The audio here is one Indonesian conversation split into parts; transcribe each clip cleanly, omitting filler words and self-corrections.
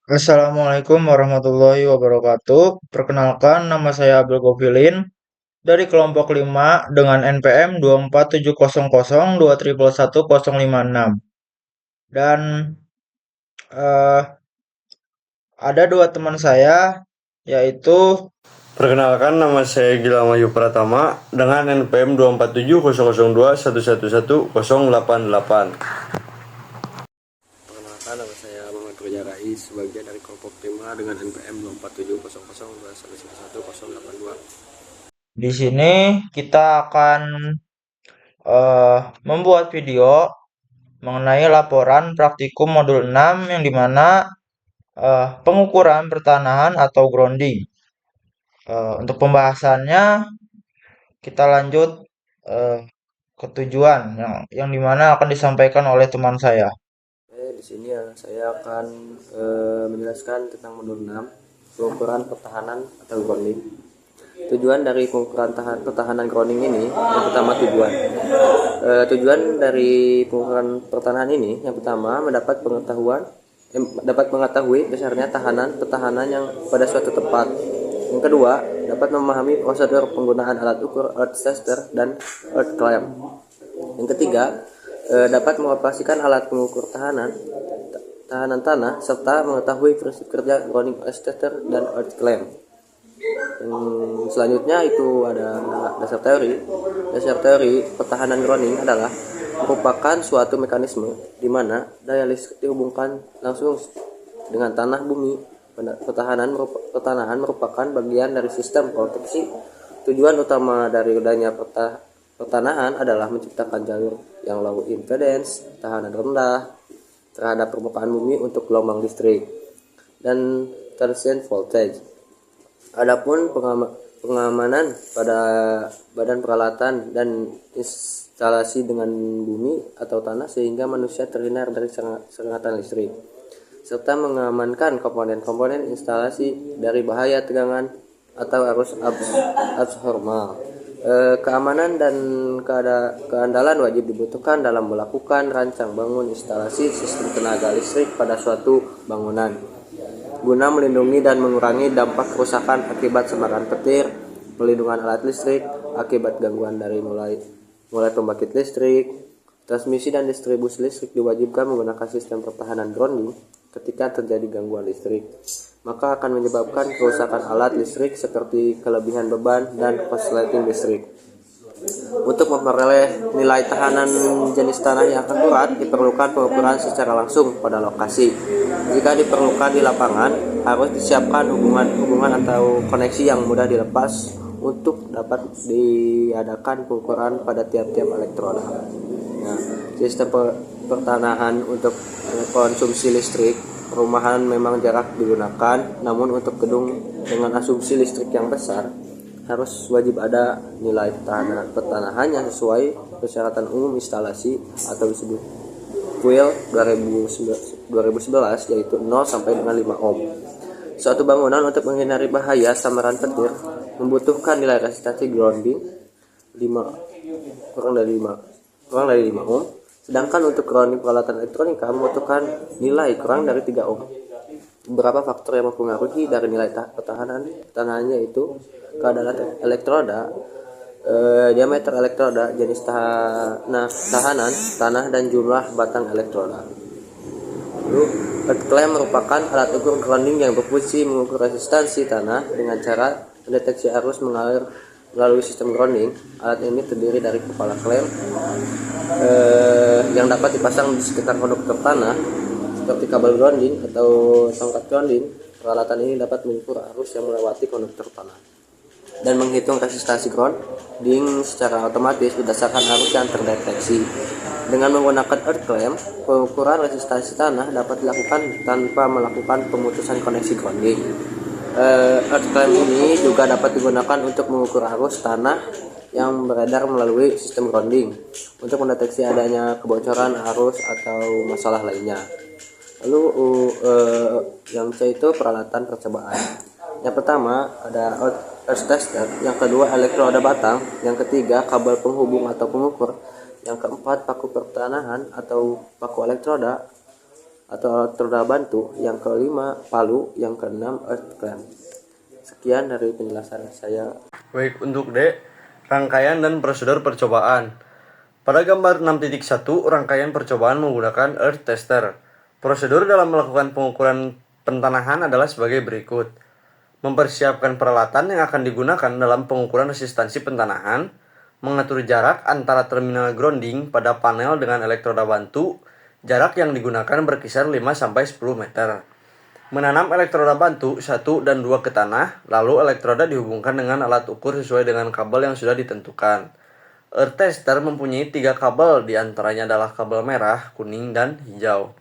Assalamualaikum warahmatullahi wabarakatuh. Perkenalkan, nama saya Abdul Gofilin dari kelompok 5 dengan NPM 24700 2 111 1 dan eh, ada dua teman saya yaitu Perkenalkan, nama saya Gilang Wahyu Pratama dengan NPM 2470021111088. Perkenalkan, nama saya Muhammad Roja Rais, sebagian dari kelompok 5 dengan NPM 2470021111082. di sini kita akan membuat video mengenai laporan praktikum modul 6 yang dimana pengukuran pertanahan atau grounding. Untuk pembahasannya kita lanjut eh, ke tujuan yang dimana akan disampaikan oleh teman saya. Di sini ya, saya akan menjelaskan tentang modul 6, pengukuran pertahanan atau grounding. Tujuan dari pengukuran pertahanan grounding ini, yang pertama tujuan dari pengukuran pertahanan ini, yang pertama dapat mengetahui besarnya pertahanan yang pada suatu tempat. Yang kedua, dapat memahami prosedur penggunaan alat ukur earth tester dan earth clamp. Yang ketiga, dapat mengoperasikan alat pengukur tahanan tanah serta mengetahui prinsip kerja grounding earth tester dan earth clamp. Yang selanjutnya itu ada dasar teori. Dasar teori pertahanan grounding adalah merupakan suatu mekanisme di mana daya listrik dihubungkan langsung dengan tanah bumi. Pertanahan merupakan bagian dari sistem proteksi. Tujuan utama dari adanya pertanahan adalah menciptakan jalur yang low impedance, tahanan rendah terhadap permukaan bumi untuk gelombang listrik, dan transient voltage. Adapun pengamanan pada badan peralatan dan instalasi dengan bumi atau tanah sehingga manusia terhindar dari sengatan listrik, serta mengamankan komponen-komponen instalasi dari bahaya tegangan atau arus abnormal. Keamanan dan keandalan wajib dibutuhkan dalam melakukan rancang bangun instalasi sistem tenaga listrik pada suatu bangunan, guna melindungi dan mengurangi dampak kerusakan akibat sebaran petir, pelindungan alat listrik akibat gangguan dari mulai pembangkit listrik. Transmisi dan distribusi listrik diwajibkan menggunakan sistem pertahanan grounding. Ketika terjadi gangguan listrik, maka akan menyebabkan kerusakan alat listrik seperti kelebihan beban dan korsleting listrik. Untuk memperoleh nilai tahanan jenis tanah yang akurat, diperlukan pengukuran secara langsung pada lokasi. Jika diperlukan di lapangan, harus disiapkan hubungan atau koneksi yang mudah dilepas untuk dapat diadakan pengukuran pada tiap-tiap elektroda. Nah, sistem pertanahan untuk konsumsi listrik perumahan memang jarang digunakan, namun untuk gedung dengan asumsi listrik yang besar harus wajib ada nilai pertanahannya sesuai persyaratan umum instalasi atau disebut PUIL 2011, yaitu 0 sampai dengan 5 ohm. Suatu bangunan untuk menghindari bahaya samaran petir membutuhkan nilai resistansi grounding kurang dari 5 ohm, sedangkan untuk grounding peralatan elektronika membutuhkan nilai kurang dari 3 ohm. Beberapa faktor yang mempengaruhi dari nilai pertahanannya yaitu keadaan elektroda, diameter elektroda, jenis tahanan tanah, dan jumlah batang elektroda. Lalu, earth clamp merupakan alat ukur grounding yang berfungsi mengukur resistansi tanah dengan cara mendeteksi arus mengalir melalui sistem grounding. Alat ini terdiri dari kepala clamp yang dapat dipasang di sekitar konduktor tanah seperti kabel grounding atau tongkat grounding. Peralatan ini dapat mengukur arus yang melewati konduktor tanah dan menghitung resistansi grounding secara otomatis berdasarkan arus yang terdeteksi. Dengan menggunakan earth clamp, pengukuran resistansi tanah dapat dilakukan tanpa melakukan pemutusan koneksi grounding. Earth clamp ini juga dapat digunakan untuk mengukur arus tanah yang beredar melalui sistem grounding untuk mendeteksi adanya kebocoran arus atau masalah lainnya. Lalu yang C itu peralatan percobaan. Yang pertama ada earth tester, yang kedua elektroda batang, yang ketiga kabel penghubung atau pengukur, yang keempat paku pertanahan atau paku elektroda, atau alat roda bantu, yang kelima palu, yang keenam earth clamp. Sekian dari penjelasan saya. Baik, untuk D, rangkaian dan prosedur percobaan. Pada gambar 6.1, rangkaian percobaan menggunakan earth tester. Prosedur dalam melakukan pengukuran pentanahan adalah sebagai berikut. Mempersiapkan peralatan yang akan digunakan dalam pengukuran resistansi pentanahan, mengatur jarak antara terminal grounding pada panel dengan elektroda bantu, jarak yang digunakan berkisar 5-10 meter. Menanam elektroda bantu 1 dan 2 ke tanah, lalu elektroda dihubungkan dengan alat ukur sesuai dengan kabel yang sudah ditentukan. Earth tester mempunyai 3 kabel, diantaranya adalah kabel merah, kuning, dan hijau.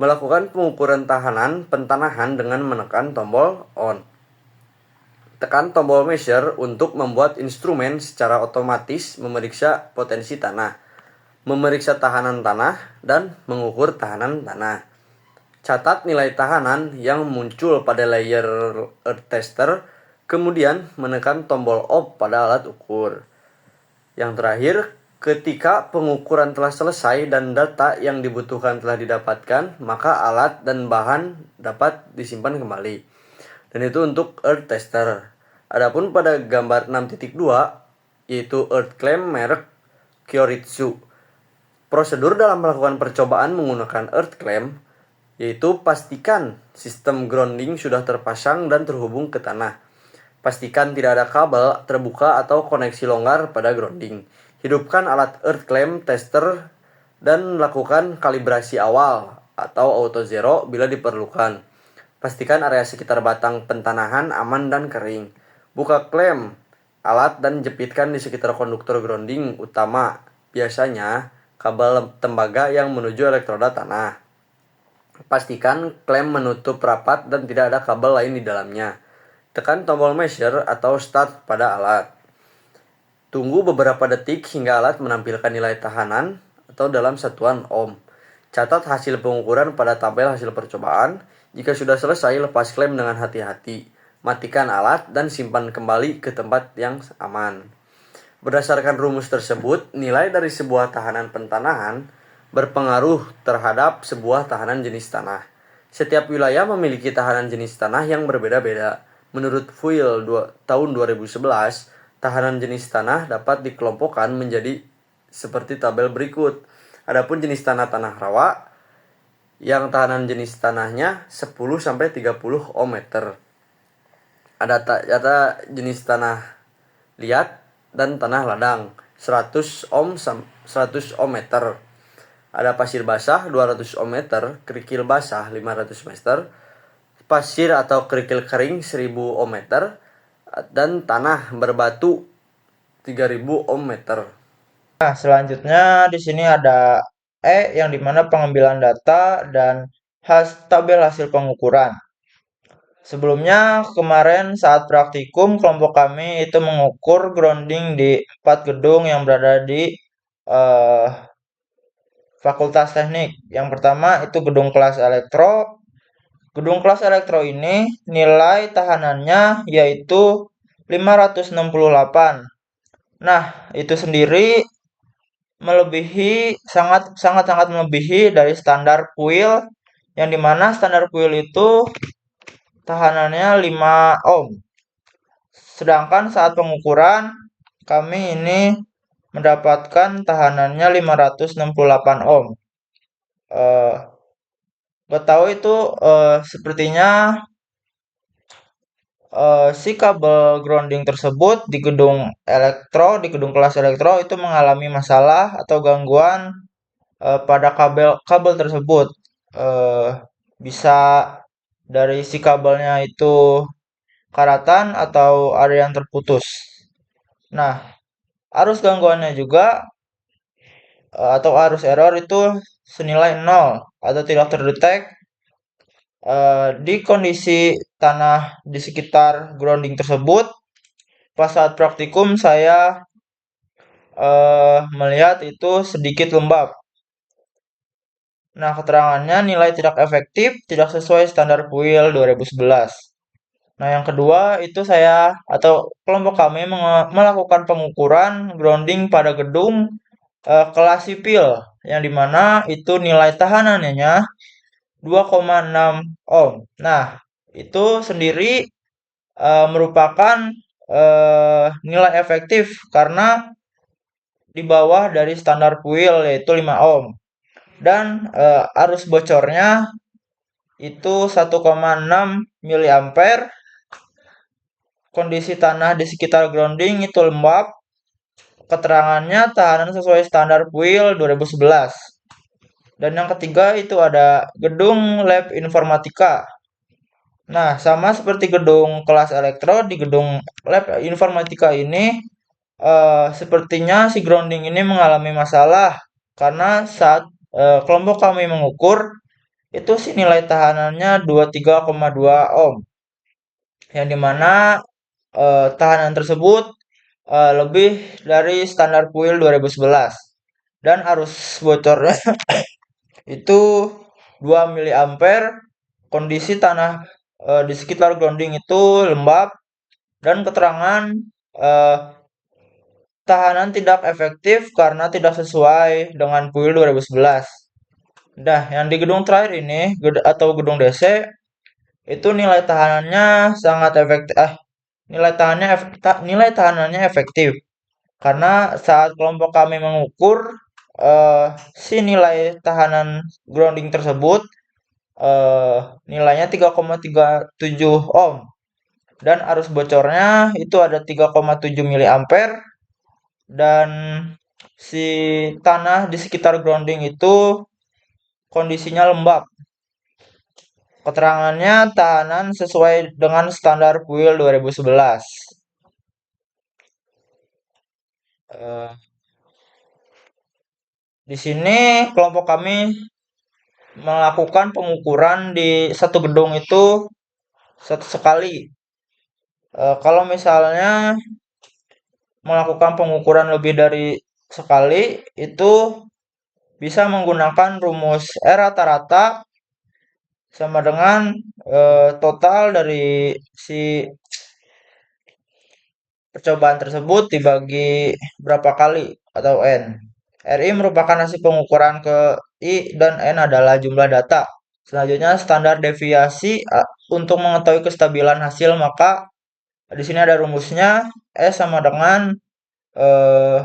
Melakukan pengukuran tahanan pentanahan dengan menekan tombol on. Tekan tombol measure untuk membuat instrumen secara otomatis memeriksa potensi tanah, memeriksa tahanan tanah, dan mengukur tahanan tanah. Catat nilai tahanan yang muncul pada layer earth tester, kemudian menekan tombol off pada alat ukur. Yang terakhir, ketika pengukuran telah selesai dan data yang dibutuhkan telah didapatkan, maka alat dan bahan dapat disimpan kembali. Dan itu untuk earth tester. Adapun pada gambar 6.2, yaitu earth clamp merek Kyoritsu. Prosedur dalam melakukan percobaan menggunakan earth clamp yaitu pastikan sistem grounding sudah terpasang dan terhubung ke tanah. Pastikan tidak ada kabel terbuka atau koneksi longgar pada grounding. Hidupkan alat earth clamp tester dan lakukan kalibrasi awal atau auto zero bila diperlukan. Pastikan area sekitar batang pentanahan aman dan kering. Buka klem alat dan jepitkan di sekitar konduktor grounding utama, biasanya kabel tembaga yang menuju elektroda tanah. Pastikan klem menutup rapat dan tidak ada kabel lain di dalamnya. Tekan tombol measure atau start pada alat. Tunggu beberapa detik hingga alat menampilkan nilai tahanan atau dalam satuan ohm. Catat hasil pengukuran pada tabel hasil percobaan. Jika sudah selesai, lepas klem dengan hati-hati. Matikan alat dan simpan kembali ke tempat yang aman. Berdasarkan rumus tersebut, nilai dari sebuah tahanan pentanahan berpengaruh terhadap sebuah tahanan jenis tanah. Setiap wilayah memiliki tahanan jenis tanah yang berbeda-beda. Menurut Fuil tahun 2011, tahanan jenis tanah dapat dikelompokkan menjadi seperti tabel berikut. Adapun jenis tanah rawa yang tahanan jenis tanahnya 10-30 ohm meter. Ada data jenis tanah liat dan tanah ladang 100 ohm meter. Ada pasir basah 200 ohm meter, kerikil basah 500 meter, pasir atau kerikil kering 1000 ohm meter, dan tanah berbatu 3000 ohm meter. Nah, selanjutnya di sini ada E yang dimana pengambilan data dan tabel hasil pengukuran. Sebelumnya kemarin saat praktikum kelompok kami itu mengukur grounding di 4 gedung yang berada di Fakultas Teknik. Yang pertama itu gedung kelas elektro. Gedung kelas elektro ini nilai tahanannya yaitu 568. Nah, itu sendiri melebihi sangat melebihi dari standar kuil yang dimana standar kuil itu tahanannya 5 ohm. Sedangkan saat pengukuran kami ini mendapatkan tahanannya 568 ohm. Gak tahu itu sepertinya si kabel grounding tersebut di gedung kelas elektro itu mengalami masalah atau gangguan pada kabel tersebut. Eh, Bisa dari si kabelnya itu karatan atau ada yang terputus. Nah, arus gangguannya juga atau arus error itu senilai 0 atau tidak terdetek di kondisi tanah di sekitar grounding tersebut. Pas saat praktikum saya melihat itu sedikit lembab. Nah, keterangannya nilai tidak efektif, tidak sesuai standar kuil 2011. Nah, yang kedua itu saya atau kelompok kami melakukan pengukuran grounding pada gedung kelas sipil yang dimana itu nilai tahanannya 2,6 ohm. Nah, itu sendiri merupakan nilai efektif karena di bawah dari standar kuil yaitu 5 ohm. Dan arus bocornya itu 1,6 miliampere. Kondisi tanah di sekitar grounding itu lembab. Keterangannya tahanan sesuai standar kuil 2011. Dan yang ketiga itu ada gedung lab informatika. Nah, sama seperti gedung kelas elektro, di gedung lab informatika ini sepertinya si grounding ini mengalami masalah karena saat kelompok kami mengukur itu si nilai tahanannya 23,2 ohm, yang dimana tahanan tersebut lebih dari standar kuil 2011, dan arus bocornya itu 2 miliampere. Kondisi tanah di sekitar grounding itu lembab, dan keterangan eh, tahanan tidak efektif karena tidak sesuai dengan kuil 2011. Nah, yang di gedung terakhir ini atau gedung DC itu nilai tahanannya sangat efektif. Nilai tahanannya efektif karena saat kelompok kami mengukur si nilai tahanan grounding tersebut eh, nilainya 3,37 ohm, dan arus bocornya itu ada 3,7 miliampere, dan si tanah di sekitar grounding itu kondisinya lembab. Keterangannya tahanan sesuai dengan standar kuil 2011. Eh, di sini kelompok kami melakukan pengukuran di satu gedung itu satu sekali. Kalau misalnya melakukan pengukuran lebih dari sekali, itu bisa menggunakan rumus R rata-rata sama dengan total dari si percobaan tersebut dibagi berapa kali atau N. RI merupakan hasil pengukuran ke I, dan N adalah jumlah data. Selanjutnya standar deviasi untuk mengetahui kestabilan hasil, maka di sini ada rumusnya. S sama dengan eh,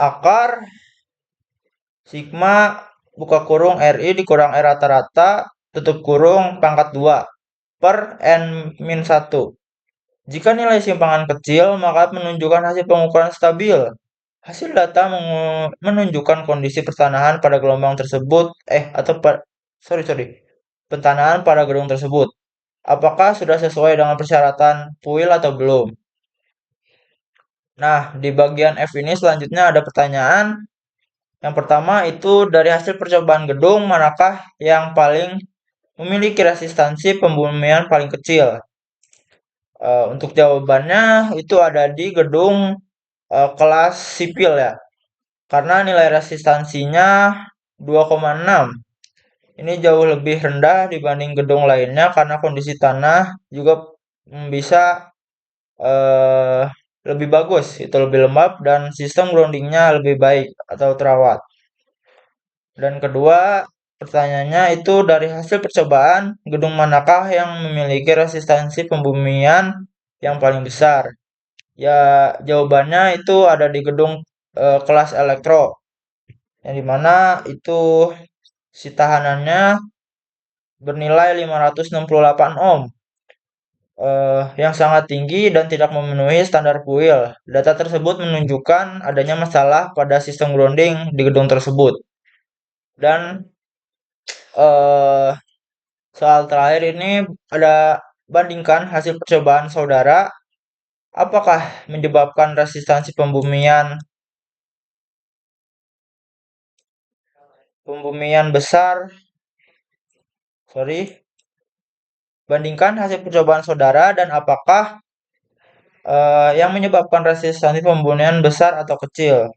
akar sigma buka kurung RI dikurang R rata-rata tutup kurung pangkat 2 per N min 1. Jika nilai simpangan kecil, maka menunjukkan hasil pengukuran stabil. Hasil data menunjukkan kondisi pertanahan pada gelombang tersebut, pertanahan pada gedung tersebut. Apakah sudah sesuai dengan persyaratan PUIL atau belum? Nah, di bagian F ini selanjutnya ada pertanyaan. Yang pertama itu dari hasil percobaan gedung, manakah yang paling memiliki resistansi pembumian paling kecil? Untuk jawabannya itu ada di gedung kelas sipil ya. Karena nilai resistansinya 2,6. Ini jauh lebih rendah dibanding gedung lainnya karena kondisi tanah juga bisa eh, lebih bagus, itu lebih lembab, dan sistem groundingnya lebih baik atau terawat. Dan kedua, pertanyaannya itu dari hasil percobaan, gedung manakah yang memiliki resistansi pembumian yang paling besar? Ya, jawabannya itu ada di gedung kelas elektro, yang dimana itu si tahanannya bernilai 568 ohm, yang sangat tinggi dan tidak memenuhi standar kuil. Data tersebut menunjukkan adanya masalah pada sistem grounding di gedung tersebut. Dan eh, soal terakhir ini ada bandingkan hasil percobaan saudara. Apakah menyebabkan resistansi pembumian besar? Sorry. Bandingkan hasil percobaan saudara dan apakah yang menyebabkan resistansi pembumian besar atau kecil?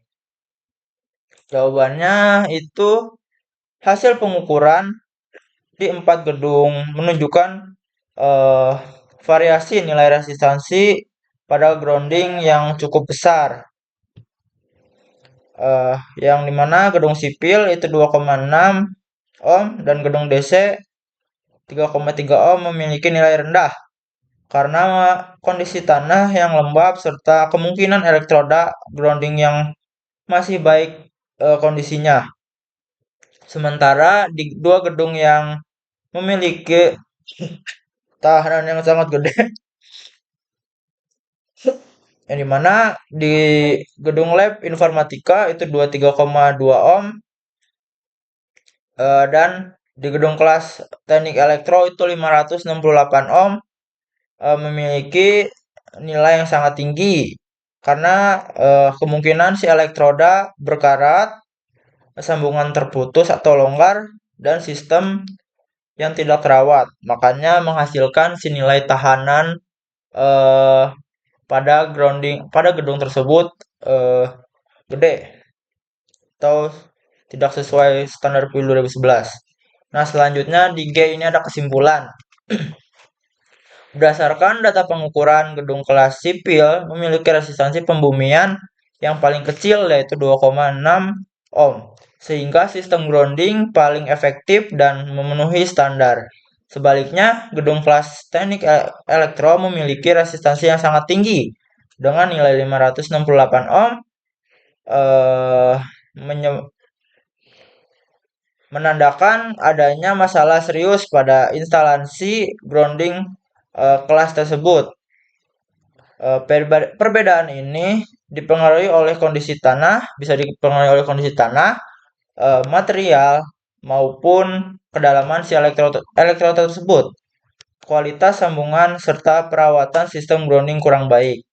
Jawabannya itu hasil pengukuran di 4 gedung menunjukkan eh, variasi nilai resistansi pada grounding yang cukup besar. yang dimana gedung sipil itu 2,6 ohm dan gedung DC 3,3 ohm memiliki nilai rendah karena kondisi tanah yang lembab serta kemungkinan elektroda grounding yang masih baik kondisinya. Sementara di dua gedung yang memiliki tahanan yang sangat gede, yang dimana di gedung lab informatika itu 23,2 ohm dan di gedung kelas teknik elektro itu 568 ohm memiliki nilai yang sangat tinggi karena kemungkinan si elektroda berkarat, sambungan terputus atau longgar, dan sistem yang tidak terawat. Makanya menghasilkan si nilai tahanan eh, pada gedung tersebut eh, gede atau tidak sesuai standar PIL 2011. Nah, selanjutnya di G ini ada kesimpulan. Berdasarkan data pengukuran gedung kelas sipil memiliki resistansi pembumian yang paling kecil yaitu 2,6 ohm, sehingga sistem grounding paling efektif dan memenuhi standar. Sebaliknya, gedung kelas teknik elektro memiliki resistansi yang sangat tinggi dengan nilai 568 ohm eh, menandakan adanya masalah serius pada instalasi grounding kelas tersebut. Perbedaan ini dipengaruhi oleh kondisi tanah, bisa dipengaruhi oleh kondisi tanah, material, maupun kedalaman si elektro tersebut, kualitas sambungan, serta perawatan sistem grounding kurang baik.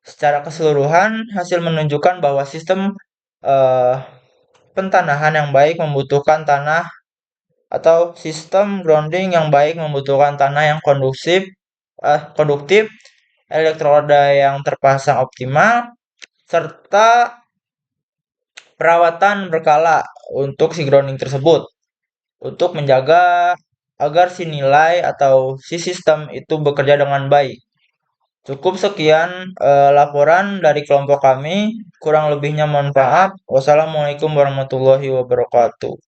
Secara keseluruhan, hasil menunjukkan bahwa sistem eh, pentanahan yang baik membutuhkan tanah atau sistem grounding yang baik membutuhkan tanah yang konduktif, elektroda yang terpasang optimal, serta perawatan berkala untuk si grounding tersebut untuk menjaga agar si nilai atau si sistem itu bekerja dengan baik. Cukup sekian laporan dari kelompok kami. Kurang lebihnya mohon maaf. Wassalamualaikum warahmatullahi wabarakatuh.